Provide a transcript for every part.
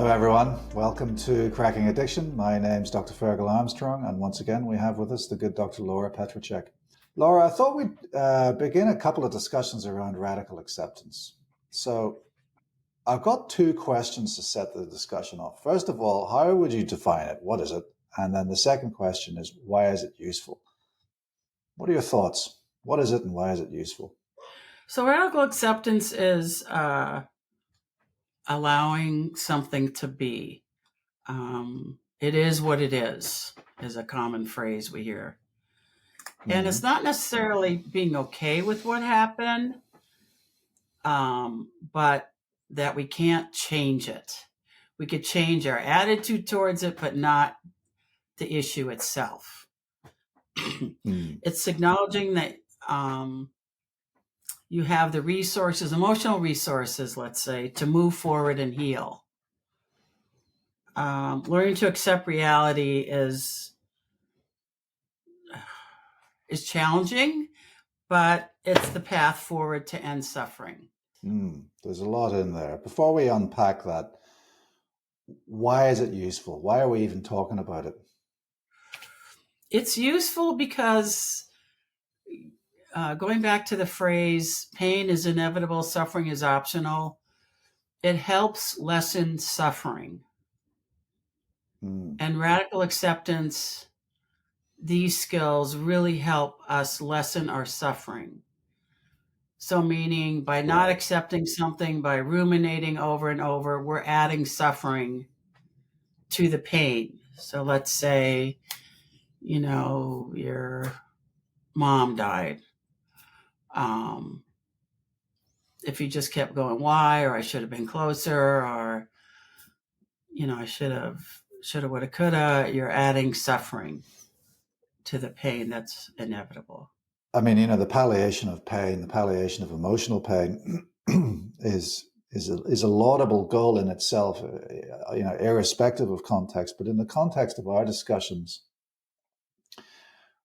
Hello everyone, welcome to Cracking Addiction. My name's Dr. Ferghal Armstrong, and once again we have with us the good Dr. Laura Petracek. Laura, I thought we'd begin a couple of discussions around radical acceptance. So I've got two questions to set the discussion off. First of all, how would you define it? What is it? And then the second question is, why is it useful? What are your thoughts? What is it and why is it useful? So radical acceptance is allowing something to be. It is what it is a common phrase we hear. And it's not necessarily being okay with what happened, but that we can't change it. We could change our attitude towards it, but not the issue itself. It's acknowledging that you have the resources, emotional resources, let's say, to move forward and heal. Learning to accept reality is challenging, but it's the path forward to end suffering. There's a lot in there. Before we unpack that, why is it useful? Why are we even talking about it? It's useful because going back to the phrase, pain is inevitable, suffering is optional, it helps lessen suffering. And radical acceptance, these skills really help us lessen our suffering. So meaning by not accepting something, by ruminating over and over, we're adding suffering to the pain. So let's say, your mom died. If you just kept going, why, or I should have been closer, or, I shoulda, woulda, coulda, you're adding suffering to the pain that's inevitable. I mean, the palliation of pain, the palliation of emotional pain is a laudable goal in itself, irrespective of context. But in the context of our discussions,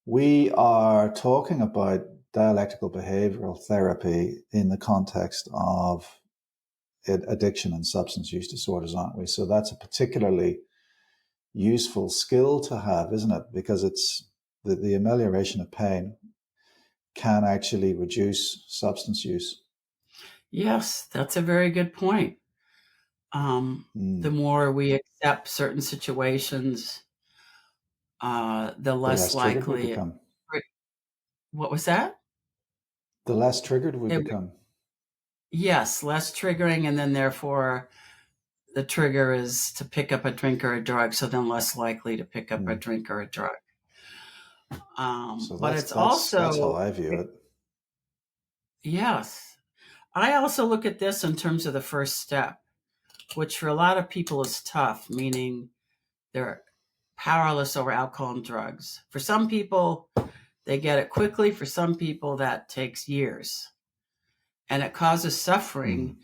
we are talking about dialectical behavioral therapy in the context of addiction and substance use disorders, aren't we? So that's a particularly useful skill to have, isn't it? Because it's the amelioration of pain can actually reduce substance use. Yes, that's a very good point. The more we accept certain situations, the less likely we become. What was that? The less triggered we become. Yes, less triggering, and then therefore the trigger is to pick up a drink or a drug, so then less likely to pick up a drink or a drug. So but it's also that's how I view it. Yes. I also look at this in terms of the first step, which for a lot of people is tough, meaning they're powerless over alcohol and drugs. For some people, they get it quickly. For some people, that takes years. And it causes suffering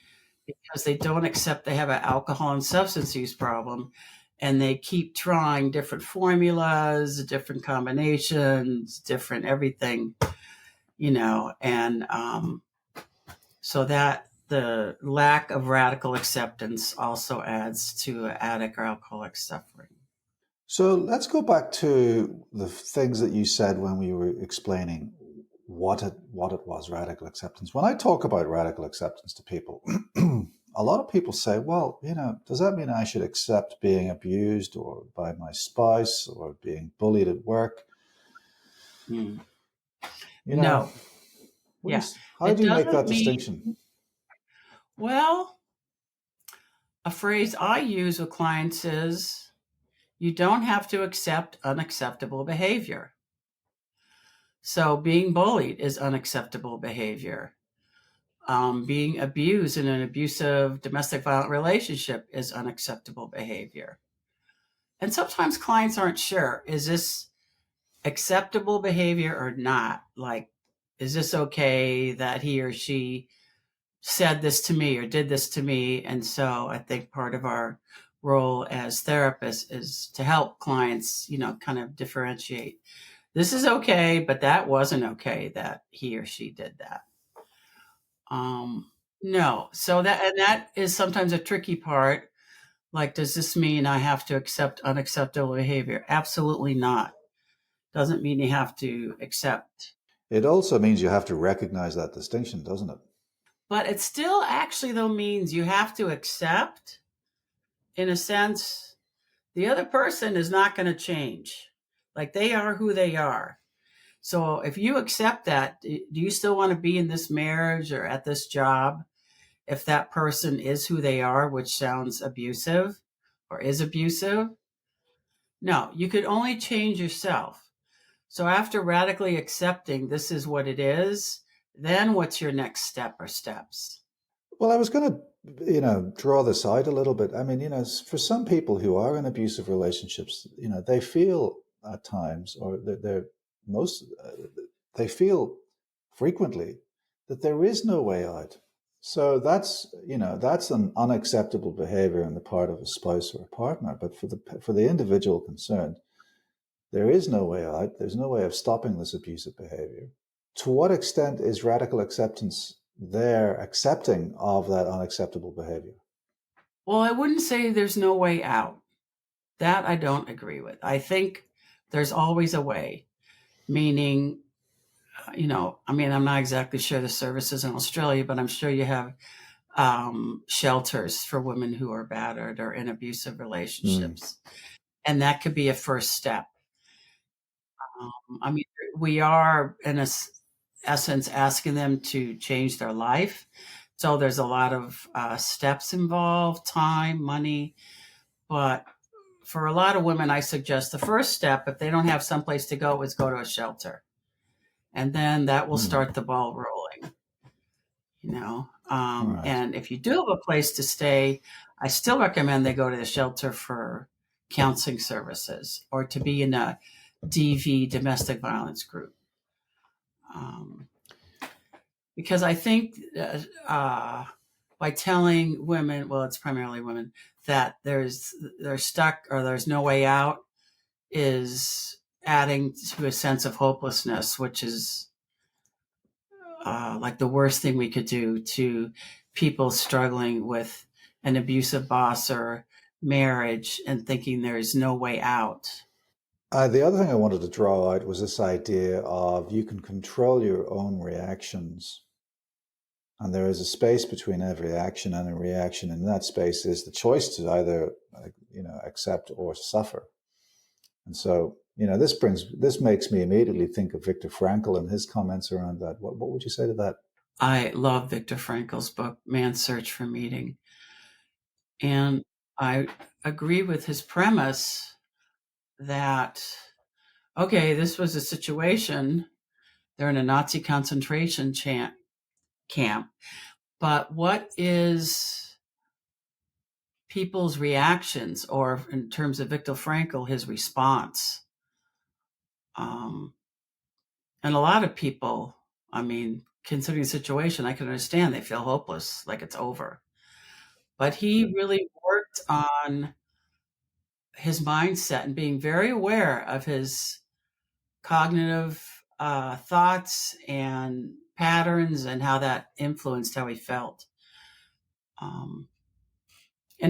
because they don't accept they have an alcohol and substance use problem. And they keep trying different formulas, different combinations, different everything, and so that the lack of radical acceptance also adds to addict or alcoholic suffering. So let's go back to the things that you said when we were explaining what it was, radical acceptance. When I talk about radical acceptance to people, a lot of people say, well, does that mean I should accept being abused or by my spouse or being bullied at work? No. How do you make that distinction? Well, a phrase I use with clients is, you don't have to accept unacceptable behavior. So being bullied is unacceptable behavior. Being abused in an abusive domestic violent relationship is unacceptable behavior. And sometimes clients aren't sure, is this acceptable behavior or not? Like, is this okay that he or she said this to me or did this to me? And so I think part of our role as therapists is to help clients, kind of differentiate. This is okay, but that wasn't okay that he or she did that. No. So that is sometimes a tricky part. Like, does this mean I have to accept unacceptable behavior? Absolutely not. Doesn't mean you have to accept. It also means you have to recognize that distinction, doesn't it? But it still actually, though, means you have to accept, in a sense, the other person is not going to change. Like, they are who they are. So if you accept that, do you still want to be in this marriage or at this job if that person is who they are, which sounds abusive or is abusive? No, you could only change yourself. So after radically accepting this is what it is, then what's your next step or steps? Well, I was going to, draw this out a little bit. I mean, for some people who are in abusive relationships, they feel at times, or they're most, they feel frequently that there is no way out. So that's an unacceptable behavior on the part of a spouse or a partner. But for the individual concerned, there is no way out. There's no way of stopping this abusive behavior. To what extent is radical acceptance their accepting of that unacceptable behavior? Well, I wouldn't say there's no way out. That I don't agree with. I think there's always a way, meaning, I'm not exactly sure the services in Australia, but I'm sure you have shelters for women who are battered or in abusive relationships. And that could be a first step. We are, in essence, asking them to change their life. So there's a lot of steps involved, time, money. But for a lot of women, I suggest the first step, if they don't have someplace to go, is go to a shelter. And then that will start the ball rolling. Right. And if you do have a place to stay, I still recommend they go to the shelter for counseling services or to be in a DV, domestic violence group. Because I think by telling women, well, it's primarily women, that they're stuck or there's no way out is adding to a sense of hopelessness, which is like the worst thing we could do to people struggling with an abusive boss or marriage and thinking there's no way out. The other thing I wanted to draw out was this idea of you can control your own reactions. And there is a space between every action and a reaction. And that space is the choice to either, accept or suffer. And so, this makes me immediately think of Viktor Frankl and his comments around that. What would you say to that? I love Viktor Frankl's book, Man's Search for Meaning. And I agree with his premise that, okay, this was a situation. They're in a Nazi concentration camp. But what is people's reactions, or in terms of Viktor Frankl, his response? And a lot of people, considering the situation, I can understand they feel hopeless, like it's over. But he really worked on his mindset and being very aware of his cognitive thoughts and patterns and how that influenced how he felt. And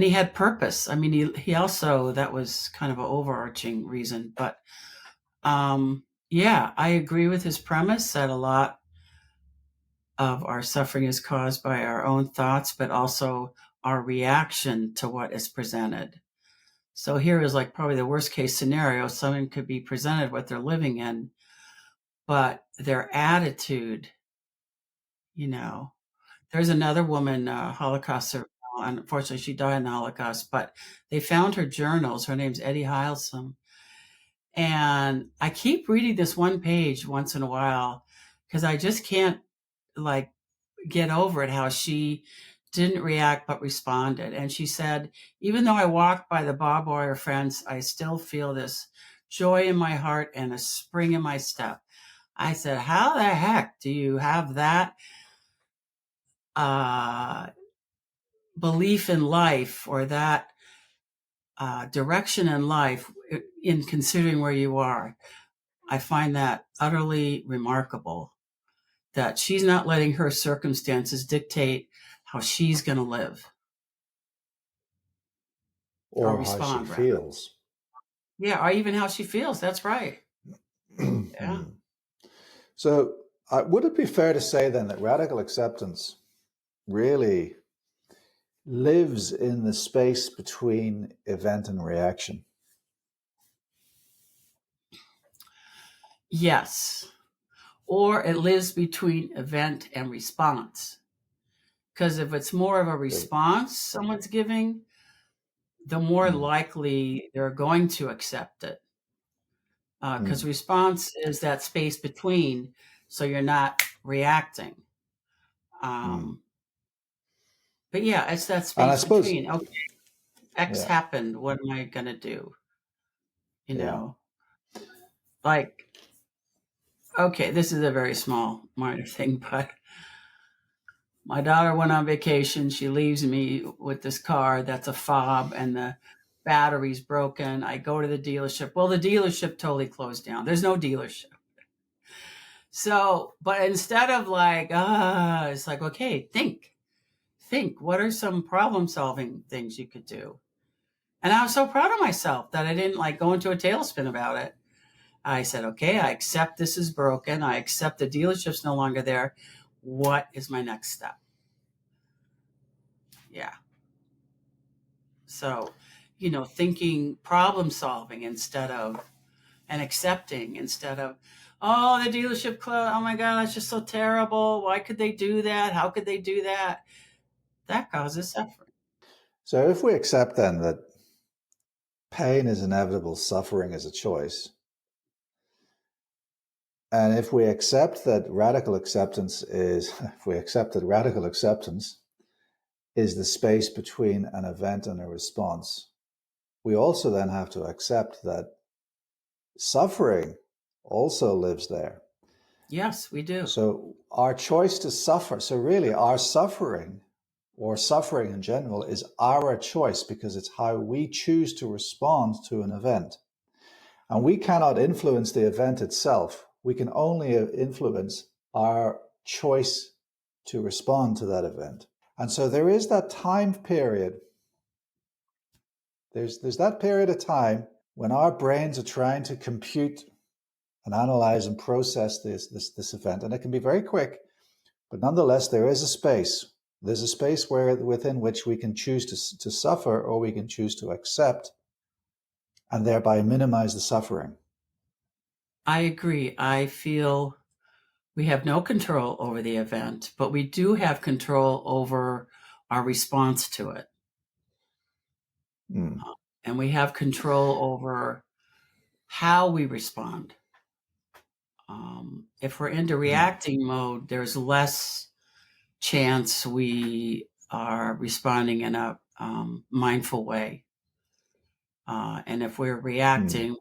he had purpose. He also, that was kind of an overarching reason. But yeah, I agree with his premise that a lot of our suffering is caused by our own thoughts, but also our reaction to what is presented. So here is like probably the worst case scenario. Someone could be presented what they're living in, but their attitude, there's another woman, Holocaust survivor. Unfortunately, she died in the Holocaust, but they found her journals. Her name's Etty Hillesum. And I keep reading this one page once in a while because I just can't get over it, how she didn't react but responded. And she said, even though I walked by the barbed wire fence, I still feel this joy in my heart and a spring in my step. I said, how the heck do you have that belief in life or that direction in life in considering where you are? I find that utterly remarkable, that she's not letting her circumstances dictate how she's going to live. or Or how she respond rather. feels. Yeah, or even how she feels. That's right. Yeah. So, would it be fair to say then that radical acceptance really lives in the space between event and reaction? Yes. Or it lives between event and response. Because if it's more of a So, response someone's giving, the more mm, likely they're going to accept it. Because mm, response is that space between, so you're not reacting. mm. Um, but yeah, it's that And I space suppose, between. Okay, X yeah, happened. What am I going to do? You yeah, know, like, okay, this is a very small, minor thing, but my daughter went on vacation. She leaves me with this car that's a fob and the battery's broken. I go to the dealership. Well, the dealership totally closed down. There's no dealership. So, but instead of like, it's like, okay, think, what are some problem solving things you could do? And I was so proud of myself that I didn't like go into a tailspin about it. I said, okay, I accept this is broken. I accept the dealership's no longer there. What is my next step? Yeah. So, thinking problem solving instead of, and accepting instead of, oh, the dealership closed. Oh my God, that's just so terrible. Why could they do that? How could they do that? That causes suffering. so if we accept then that pain is inevitable, suffering is a choice, and if we accept that radical acceptance is, if we accept that radical acceptance is the space between an event and a response, we also then have to accept that suffering also lives there. Yes, we do. So our choice to suffer, so really our suffering or suffering in general is our choice because it's how we choose to respond to an event. And we cannot influence the event itself. We can only influence our choice to respond to that event. And so there is that time period. There's that period of time when our brains are trying to compute and analyze and process this event. And it can be very quick, but nonetheless, there is a space. There's a space within which we can choose to suffer or we can choose to accept and thereby minimize the suffering. I agree. I feel we have no control over the event, but we do have control over our response to it. Mm, And we have control over how we respond. If we're into mm, reacting mode, there's less chance we are responding in a mindful way. And if we're mm. reacting,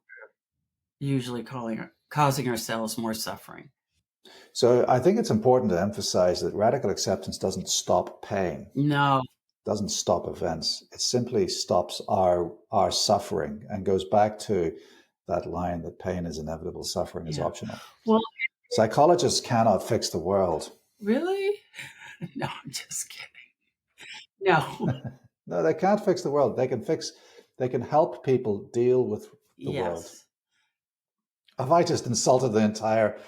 usually causing ourselves more suffering. So I think it's important to emphasize that radical acceptance doesn't stop pain, No, doesn't stop events. It simply stops our suffering and goes back to that line that pain is inevitable, suffering is yeah. optional. Well, Psychologists cannot fix the world. really? No, I'm just kidding. No. No, they can't fix the world. They can help people deal with the world. Yes. Have I just insulted the entire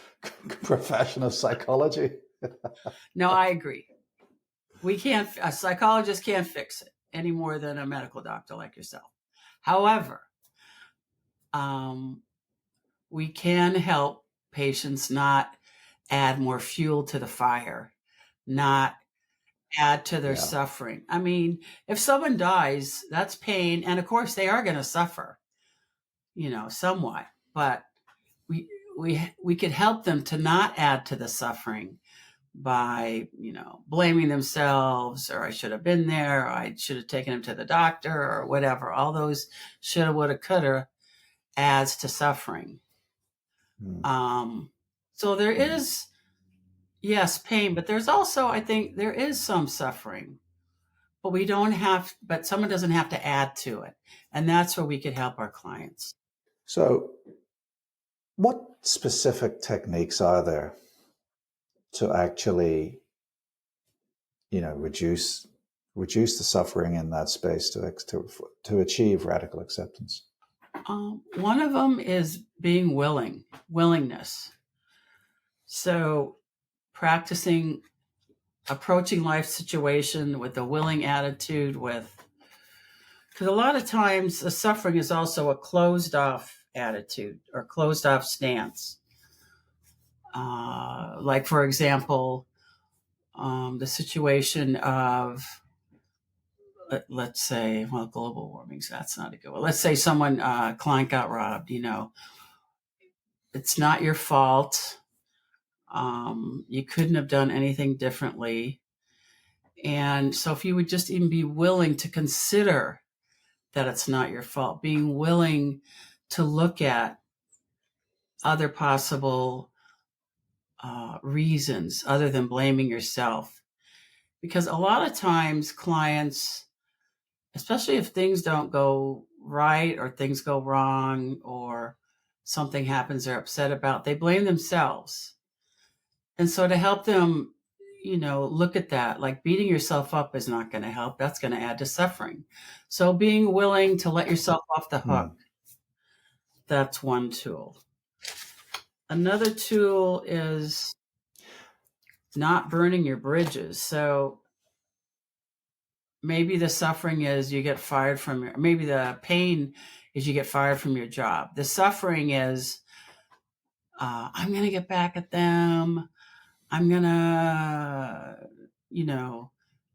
profession of psychology? No, I agree. A psychologist can't fix it any more than a medical doctor like yourself. However, um, we can help patients not add more fuel to the fire, not add to their Yeah. suffering. I mean, if someone dies, that's pain. And of course, they are going to suffer, somewhat. But we could help them to not add to the suffering by blaming themselves, or I should have been there, or I should have taken him to the doctor, or whatever. All those shoulda, woulda, coulda adds to suffering. Mm, So there mm. is, yes, pain, but there's also, I think, there is some suffering, but someone doesn't have to add to it, and that's where we could help our clients. So, what specific techniques are there to actually, reduce reduce the suffering in that space to achieve radical acceptance? One of them is being willingness. So practicing approaching life situation with a willing attitude, because a lot of times the suffering is also a closed off attitude or closed off stance. Like, for example, the situation of, let's say, well, global warming, so that's not a good one. Let's say someone, client got robbed, it's not your fault. You couldn't have done anything differently. And so if you would just even be willing to consider that it's not your fault, being willing to look at other possible reasons other than blaming yourself. Because a lot of times clients, especially if things don't go right or things go wrong or something happens they're upset about, they blame themselves. And so to help them, look at that, like beating yourself up is not going to help. That's going to add to suffering. So being willing to let yourself off the hook, that's one tool. Another tool is not burning your bridges. So maybe the suffering is you get fired maybe the pain is you get fired from your job. The suffering is, I'm going to get back at them. I'm going to,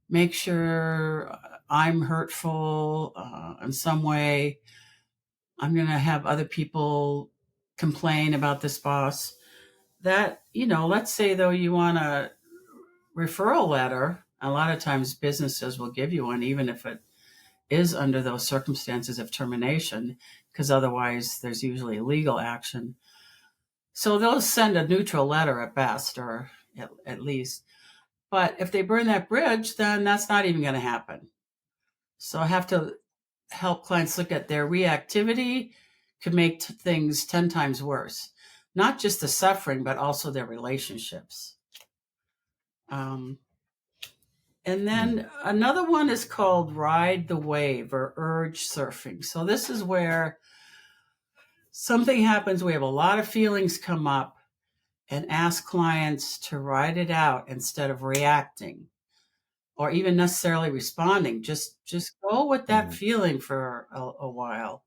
make sure I'm hurtful in some way. I'm going to have other people complain about this boss. That, let's say though you want a referral letter. A lot of times businesses will give you one, even if it is under those circumstances of termination, because otherwise there's usually legal action. So they'll send a neutral letter at best, or at least. But if they burn that bridge, then that's not even going to happen. So I have to help clients look at their reactivity could make things 10 times worse. Not just the suffering, but also their relationships. And then another one is called ride the wave or urge surfing. So this is where something happens. We have a lot of feelings come up and ask clients to ride it out instead of reacting or even necessarily responding. Just go with that feeling for a while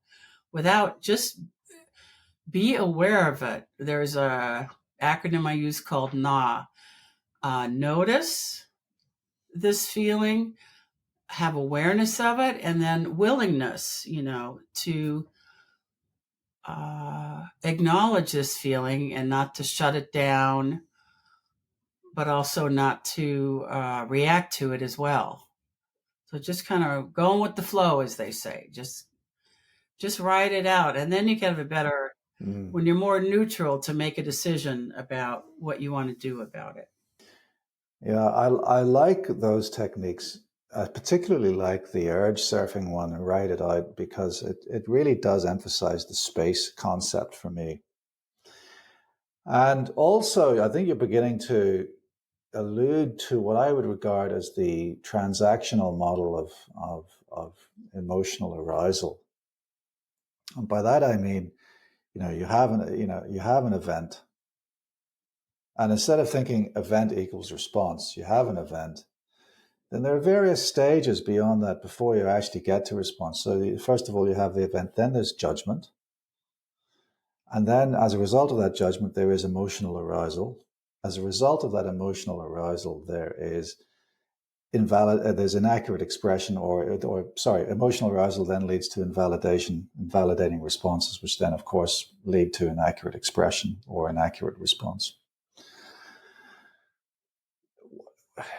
without, just be aware of it. There's a acronym I use called NA. Notice this feeling, have awareness of it, and then willingness, to acknowledge this feeling and not to shut it down, but also not to react to it as well. So just kind of going with the flow, as they say, just ride it out. And then you can have a better, when you're more neutral, to make a decision about what you want to do about it. Yeah, I like those techniques. I particularly like the urge surfing one, and ride it out, because it really does emphasize the space concept for me. And also, I think you're beginning to allude to what I would regard as the transactional model of emotional arousal. And by that I mean, you have an event, and instead of thinking event equals response, you have an event. Then there are various stages beyond that before you actually get to response. So first of all, you have the event, then there's judgment. And then as a result of that judgment, there is emotional arousal. As a result of that emotional arousal, there is there's inaccurate expression emotional arousal then leads to invalidating responses, which then of course lead to inaccurate expression or inaccurate response.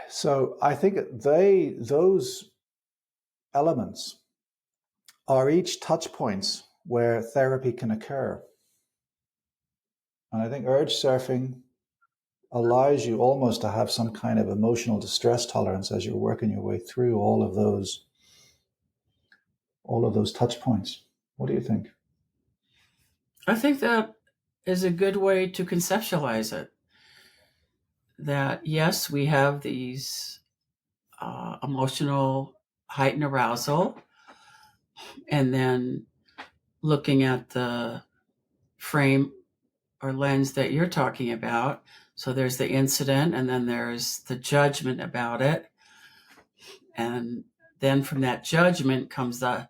So I think those elements are each touch points where therapy can occur. And I think urge surfing allows you almost to have some kind of emotional distress tolerance as you're working your way through all of those touch points. What do you think? I think that is a good way to conceptualize it. That yes, we have these emotional heightened arousal, and then looking at the frame or lens that you're talking about. So there's the incident, and then there's the judgment about it. And then from that judgment comes the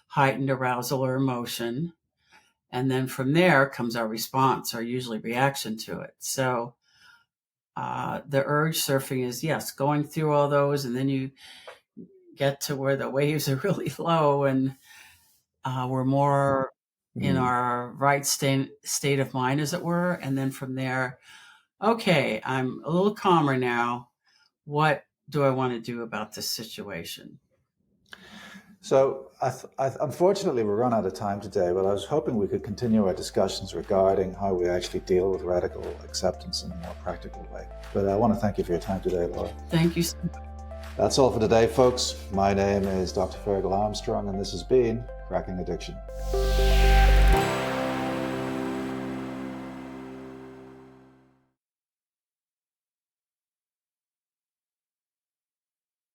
heightened arousal or emotion. And then from there comes our response, or usually reaction to it. So the urge surfing is, yes, going through all those, and then you get to where the waves are really low, and we're more in our right state of mind, as it were. And then from there, okay, I'm a little calmer now. What do I want to do about this situation? So, unfortunately, we're run out of time today, but I was hoping we could continue our discussions regarding how we actually deal with radical acceptance in a more practical way. But I want to thank you for your time today, Laura. Thank you so much. That's all for today, folks. My name is Dr. Ferghal Armstrong, and this has been Cracking Addiction.